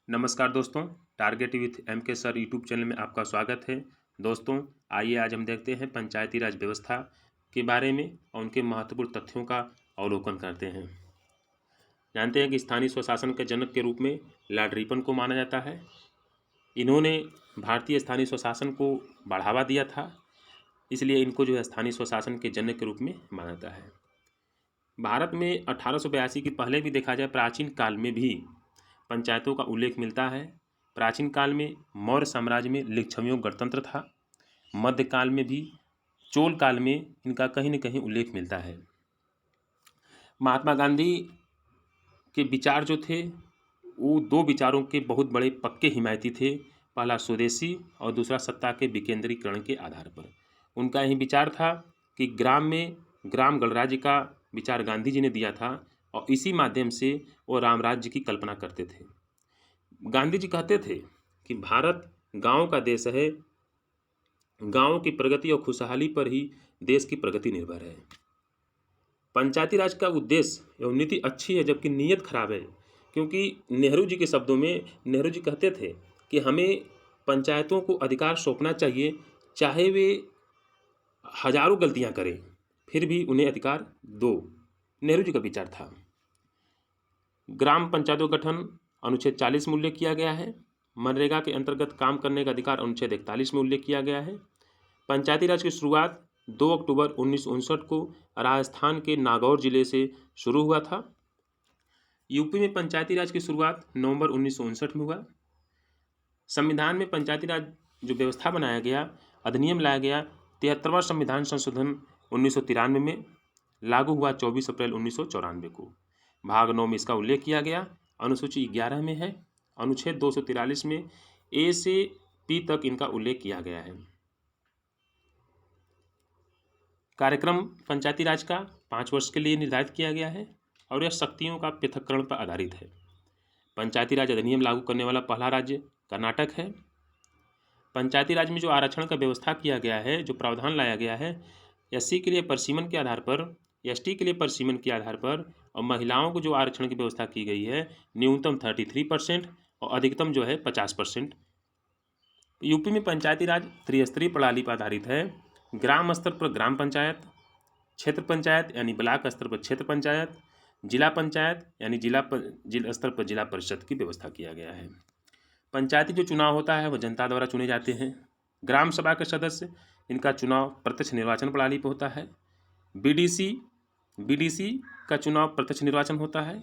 नमस्कार दोस्तों, target with M के सर यूट्यूब चैनल में आपका स्वागत है। दोस्तों, आइए आज हम देखते हैं पंचायती राज व्यवस्था के बारे में और उनके महत्वपूर्ण तथ्यों का अवलोकन करते हैं। जानते हैं कि स्थानीय स्वशासन के जनक के रूप में लॉर्ड रिपन को माना जाता है। इन्होंने भारतीय स्थानीय स्वशासन को बढ़ावा दिया था, इसलिए इनको जो है स्थानीय स्वशासन के जनक के रूप में माना जाता है। भारत में 1882 के पहले भी देखा जाए प्राचीन काल में भी पंचायतों का उल्लेख मिलता है। प्राचीन काल में मौर्य साम्राज्य में लिच्छवियों गणतंत्र था। मध्यकाल में भी, चोल काल में इनका कहीं न कहीं उल्लेख मिलता है। महात्मा गांधी के विचार जो थे वो दो विचारों के बहुत बड़े पक्के हिमायती थे। पहला स्वदेशी और दूसरा सत्ता के विकेंद्रीकरण के आधार पर। उनका यही विचार था कि ग्राम गणराज्य का विचार गांधी जी ने दिया था और इसी माध्यम से वो राम राज्य की कल्पना करते थे। गांधी जी कहते थे कि भारत गांव का देश है, गांव की प्रगति और खुशहाली पर ही देश की प्रगति निर्भर है। पंचायती राज का उद्देश्य एवं नीति अच्छी है जबकि नीयत खराब है, क्योंकि नेहरू जी के शब्दों में नेहरू जी कहते थे कि हमें पंचायतों को अधिकार सौंपना चाहिए, चाहे वे हजारों गलतियां करें फिर भी उन्हें अधिकार दो। नेहरू जी का विचार था। ग्राम पंचायतों का गठन अनुच्छेद 40 में उल्लेख किया गया है। मनरेगा के अंतर्गत काम करने का अधिकार अनुच्छेद 41 में उल्लेख किया गया है। पंचायती राज की शुरुआत 2 अक्टूबर 1959 को राजस्थान के नागौर जिले से शुरू हुआ था। यूपी में पंचायती राज की शुरुआत नवंबर 1959 में हुआ। संविधान में पंचायती राज जो व्यवस्था बनाया गया, अधिनियम लाया गया, 73वां संविधान संशोधन 1993 में लागू हुआ 24 अप्रैल 1994 को। भाग 9 में इसका उल्लेख किया गया। अनुसूची 11 में है। अनुच्छेद 243 में ए से पी तक इनका उल्लेख किया गया है। कार्यक्रम पंचायती राज का 5 वर्ष के लिए निर्धारित किया गया है और यह शक्तियों का पृथक्करण पर आधारित है। पंचायती राज अधिनियम लागू करने वाला पहला राज्य कर्नाटक है। पंचायती राज में जो आरक्षण का व्यवस्था किया गया है, जो प्रावधान लाया गया है, एससी के लिए परिसीमन के आधार पर, एसटी के लिए परिसीमन के आधार पर और महिलाओं को जो आरक्षण की व्यवस्था की गई है न्यूनतम 33% और अधिकतम जो है 50%। यूपी में पंचायती राज त्रिस्तरीय प्रणाली पर आधारित है। ग्राम स्तर पर ग्राम पंचायत, क्षेत्र पंचायत यानी ब्लॉक स्तर पर क्षेत्र पंचायत, जिला पंचायत यानी जिला स्तर पर जिला परिषद की व्यवस्था किया गया है। पंचायती जो चुनाव होता है वह जनता द्वारा चुने जाते हैं। ग्राम सभा के सदस्य, इनका चुनाव प्रत्यक्ष निर्वाचन प्रणाली पर होता है। बीडीसी का चुनाव प्रत्यक्ष निर्वाचन होता है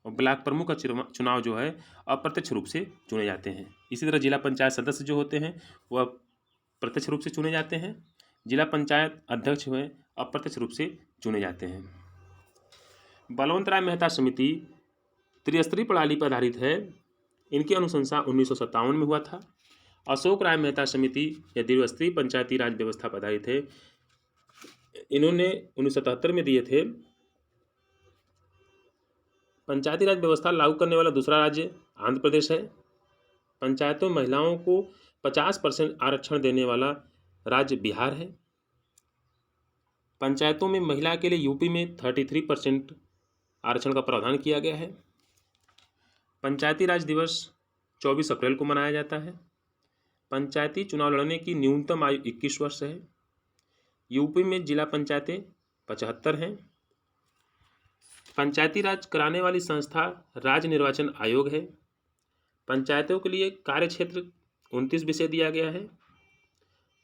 और ब्लॉक प्रमुख का चुनाव जो है अप्रत्यक्ष रूप से चुने जाते हैं। इसी तरह जिला पंचायत सदस्य जो होते हैं वह प्रत्यक्ष रूप से चुने जाते हैं। जिला पंचायत अध्यक्ष हुए अप्रत्यक्ष रूप से चुने जाते हैं। बलवंत राय मेहता समिति त्रिस्तरीय प्रणाली पर आधारित है। इनकी अनुशंसा 1957 में हुआ था। अशोक राय मेहता समिति या द्विस्तरीय पंचायती राज व्यवस्था पर आधारित है। इन्होंने 1977 में दिए थे। पंचायती राज व्यवस्था लागू करने वाला दूसरा राज्य आंध्र प्रदेश है। पंचायतों में महिलाओं को 50% आरक्षण देने वाला राज्य बिहार है। पंचायतों में महिला के लिए यूपी में 33% आरक्षण का प्रावधान किया गया है। पंचायती राज दिवस 24 अप्रैल को मनाया जाता है। पंचायती चुनाव लड़ने की न्यूनतम आयु 21 वर्ष है। यूपी में जिला पंचायतें 75 हैं। पंचायती राज कराने वाली संस्था राज्य निर्वाचन आयोग है। पंचायतों के लिए कार्य क्षेत्र 29 विषय दिया गया है।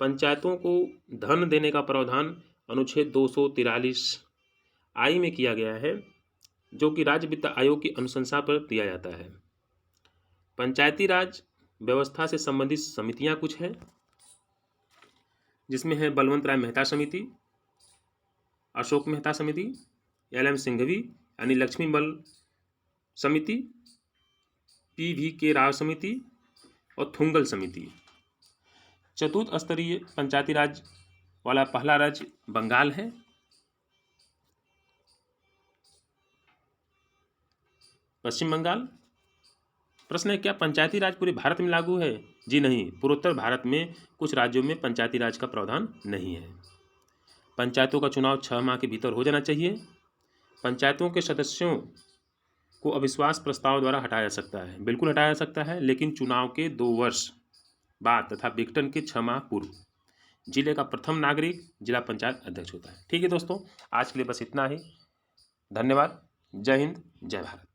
पंचायतों को धन देने का प्रावधान अनुच्छेद 243 आई में किया गया है, जो कि राज्य वित्त आयोग की अनुशंसा पर दिया जाता है। पंचायती राज व्यवस्था से संबंधित समितियां कुछ हैं, जिसमें है बलवंत राय मेहता समिति, अशोक मेहता समिति, LM सिंघवी यानी लक्ष्मी बल समिति, PVK राव समिति और थुंगल समिति। चतुर्थ स्तरीय पंचायती राज वाला पहला राज्य बंगाल है। पश्चिम बंगाल। प्रश्न है, क्या पंचायती राज पूरे भारत में लागू है? जी नहीं, पूर्वोत्तर भारत में कुछ राज्यों में पंचायती राज का प्रावधान नहीं है। पंचायतों का चुनाव 6 माह के भीतर हो जाना चाहिए। पंचायतों के सदस्यों को अविश्वास प्रस्ताव द्वारा हटाया जा सकता है, बिल्कुल हटाया जा सकता है, लेकिन चुनाव के 2 वर्ष बाद तथा विघटन के 6 माह पूर्व जिले का प्रथम नागरिक जिला पंचायत अध्यक्ष होता है। ठीक है दोस्तों, आज के लिए बस इतना ही। धन्यवाद। जय हिंद, जय भारत।